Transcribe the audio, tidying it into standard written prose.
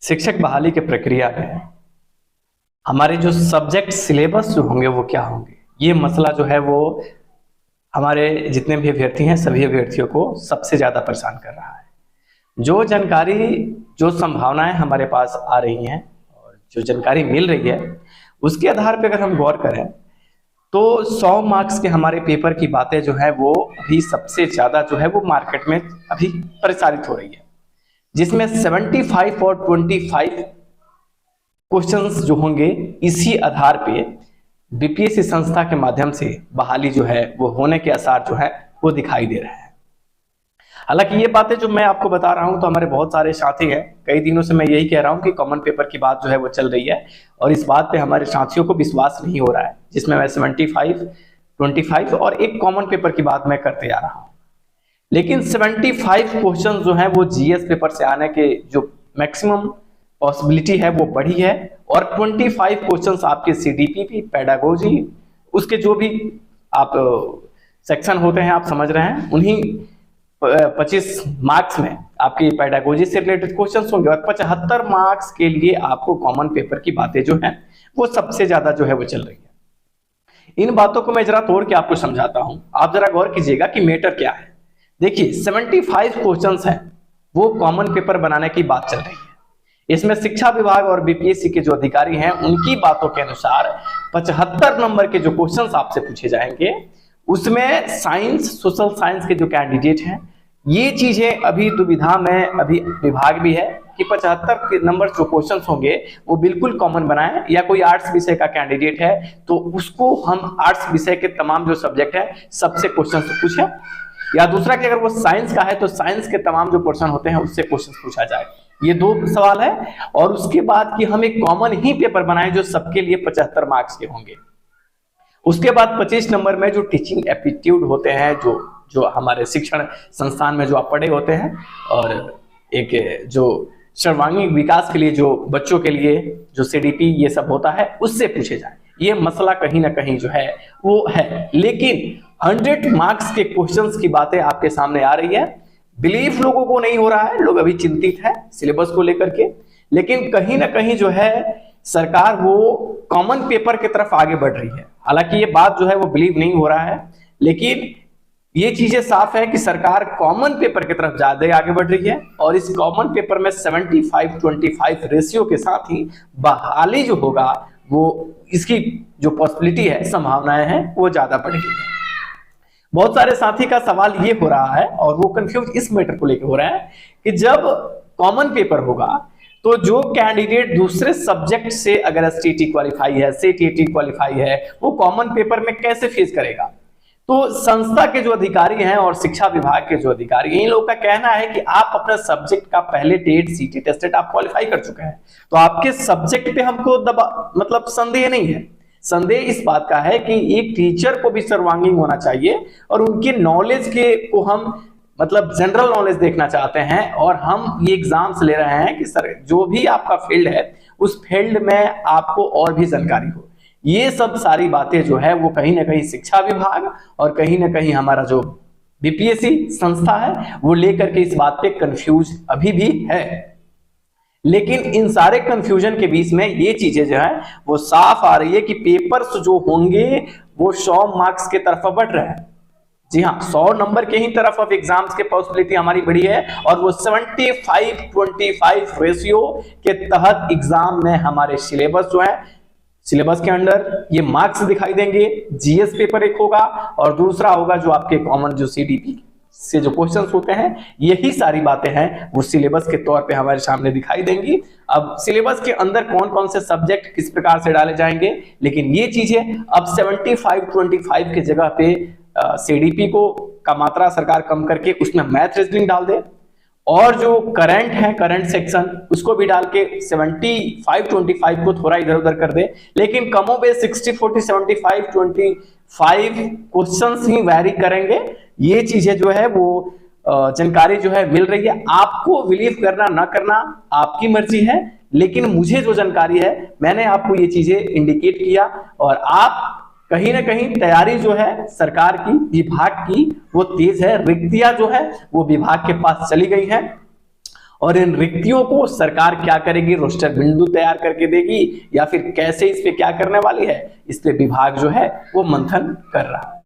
शिक्षक बहाली की प्रक्रिया में हमारे जो सब्जेक्ट सिलेबस जो होंगे वो क्या होंगे, ये मसला जो है वो हमारे जितने भी अभ्यर्थी हैं सभी अभ्यर्थियों को सबसे ज़्यादा परेशान कर रहा है। जो जानकारी, जो संभावनाएं हमारे पास आ रही हैं और जो जानकारी मिल रही है उसके आधार पर अगर हम गौर करें तो 100 मार्क्स के हमारे पेपर की बातें जो है वो अभी सबसे ज़्यादा जो है वो मार्केट में अभी प्रसारित हो रही है, जिसमें 75 और 25 क्वेश्चंस जो होंगे इसी आधार पे बीपीएससी संस्था के माध्यम से बहाली जो है वो होने के आसार जो है वो दिखाई दे रहे हैं। हालांकि ये बातें जो मैं आपको बता रहा हूं तो हमारे बहुत सारे साथी हैं, कई दिनों से मैं यही कह रहा हूं कि कॉमन पेपर की बात जो है वो चल रही है और इस बात पे हमारे साथियों को विश्वास नहीं हो रहा है, जिसमें मैं 75, 25 और एक कॉमन पेपर की बात मैं करते आ रहा हूं। लेकिन 75 क्वेश्चन जो है वो जीएस पेपर से आने के जो मैक्सिमम पॉसिबिलिटी है वो बढ़ी है और 25 क्वेश्चंस आपके सीडीपी, पेडागोजी, उसके जो भी आप सेक्शन होते हैं आप समझ रहे हैं, उन्हीं 25 मार्क्स में आपकी पेडागोजी से रिलेटेड क्वेश्चंस होंगे और 75 मार्क्स के लिए आपको कॉमन पेपर की बातें जो हैं वो सबसे ज्यादा जो है वो चल रही है। इन बातों को मैं जरा तोड़ के आपको समझाता हूं, आप जरा गौर कीजिएगा कि मैटर क्या है। देखिए 75 क्वेश्चंस हैं वो कॉमन पेपर बनाने की बात चल रही है। इसमें शिक्षा विभाग और बीपीएससी के जो अधिकारी हैं उनकी बातों के अनुसार 75 नंबर के जो क्वेश्चंस आपसे पूछे जाएंगे उसमें साइंस, सोशल साइंस के जो कैंडिडेट हैं, ये चीजें अभी दुविधा में अभी विभाग भी है कि 75 के नंबर जो क्वेश्चंस होंगे वो बिल्कुल कॉमन बनाएं, या कोई आर्ट्स विषय का कैंडिडेट है तो उसको हम आर्ट्स विषय के तमाम जो सब्जेक्ट है सबसे क्वेश्चन पूछें, या दूसरा कि अगर वो साइंस का है तो साइंस के तमाम जो पोर्शन होते हैं उससे क्वेश्चन पूछा जाए। ये दो सवाल है और उसके बाद कि हम एक कॉमन ही पेपर बनाएं जो सबके लिए 75 मार्क्स के होंगे। उसके बाद 25 नंबर में जो टीचिंग एप्टीट्यूड होते हैं, जो हमारे शिक्षण संस्थान में जो आप पढ़े होते हैं, और एक जो सर्वांगीण विकास के लिए जो बच्चों के लिए जो सीडीपी ये सब होता है उससे पूछे जाए। ये मसला कहीं ना कहीं जो है वो है, लेकिन 100 मार्क्स के क्वेश्चंस की बातें आपके सामने आ रही है। बिलीफ लोगों को नहीं हो रहा है, लोग अभी चिंतित है सिलेबस को लेकर के, लेकिन कहीं ना कहीं जो है सरकार वो कॉमन पेपर की तरफ आगे बढ़ रही है। हालांकि ये बात जो है वो बिलीव नहीं हो रहा है, लेकिन ये चीजें साफ है कि सरकार कॉमन पेपर की तरफ ज्यादा आगे बढ़ रही है और इस कॉमन पेपर में 75-25 रेशियो के साथ ही बहाली जो होगा वो इसकी जो पॉसिबिलिटी है, संभावनाएं हैं, वो ज्यादा बढ़ेगी। बहुत सारे साथी का सवाल ये हो रहा है और वो कंफ्यूज इस मैटर को लेकर हो रहा है कि जब कॉमन पेपर होगा तो जो कैंडिडेट दूसरे सब्जेक्ट से अगर एसटीटी क्वालिफाई है, सीटीटी क्वालिफाई है, वो कॉमन पेपर में कैसे फेस करेगा। तो संस्था के जो अधिकारी हैं और शिक्षा विभाग के जो अधिकारी हैं, इन लोगों का कहना है कि आप अपने सब्जेक्ट का पहले टेट, सीटी टेस्टेड आप क्वालिफाई कर चुके हैं, तो आपके सब्जेक्ट पे हमको मतलब संदेह नहीं है। संदेह इस बात का है कि एक टीचर को भी सर्वांगीण होना चाहिए और उनके नॉलेज के को हम मतलब जनरल नॉलेज देखना चाहते हैं, और हम ये एग्जाम्स ले रहे हैं कि सर जो भी आपका फील्ड है उस फील्ड में आपको और भी जानकारी हो। ये सब सारी बातें जो है वो कहीं ना कहीं शिक्षा विभाग और कहीं ना कहीं हमारा जो बीपीएससी संस्था है वो लेकर के इस बात पे कंफ्यूज अभी भी है। लेकिन इन सारे कंफ्यूजन के बीच में ये चीजें जो है वो साफ आ रही है कि पेपर्स जो होंगे वो 100 मार्क्स के तरफ बढ़ रहे हैं। जी हाँ, 100 नंबर के ही तरफ अब एग्जाम्स के पॉसिबिलिटी हमारी बढ़ी है और वो 75-25 रेशियो के तहत एग्जाम में हमारे सिलेबस जो है, सिलेबस के अंडर ये मार्क्स दिखाई देंगे। जीएस पेपर एक होगा और दूसरा होगा जो आपके कॉमन जो सीडीपी से जो क्वेश्चंस होते हैं, यही सारी बातें हैं वो सिलेबस के तौर पे हमारे सामने दिखाई देंगी। अब सिलेबस के अंदर कौन कौन से सब्जेक्ट किस प्रकार से डाले जाएंगे, लेकिन ये चीजें अब 75-25 के जगह पे सीडीपी को का मात्रा सरकार कम करके उसमें मैथ रीजनिंग डाल दे, और जो करंट है, करंट सेक्शन उसको भी डाल के 75-25 को थोड़ा इधर उधर कर दे, लेकिन कमो बे 60-40, 75-25 क्वेश्चंस ही वैरी करेंगे। ये चीजें जो है वो जानकारी जो है मिल रही है। आपको बिलीव करना ना करना आपकी मर्जी है, लेकिन मुझे जो जानकारी है मैंने आपको ये चीजें इंडिकेट किया, और आप कहीं ना कहीं तैयारी जो है सरकार की, विभाग की, वो तेज है। रिक्तियां जो है वो विभाग के पास चली गई हैं और इन रिक्तियों को सरकार क्या करेगी, रोस्टर बिंदु तैयार करके देगी या फिर कैसे इस पे क्या करने वाली है, इस पे विभाग जो है वो मंथन कर रहा है।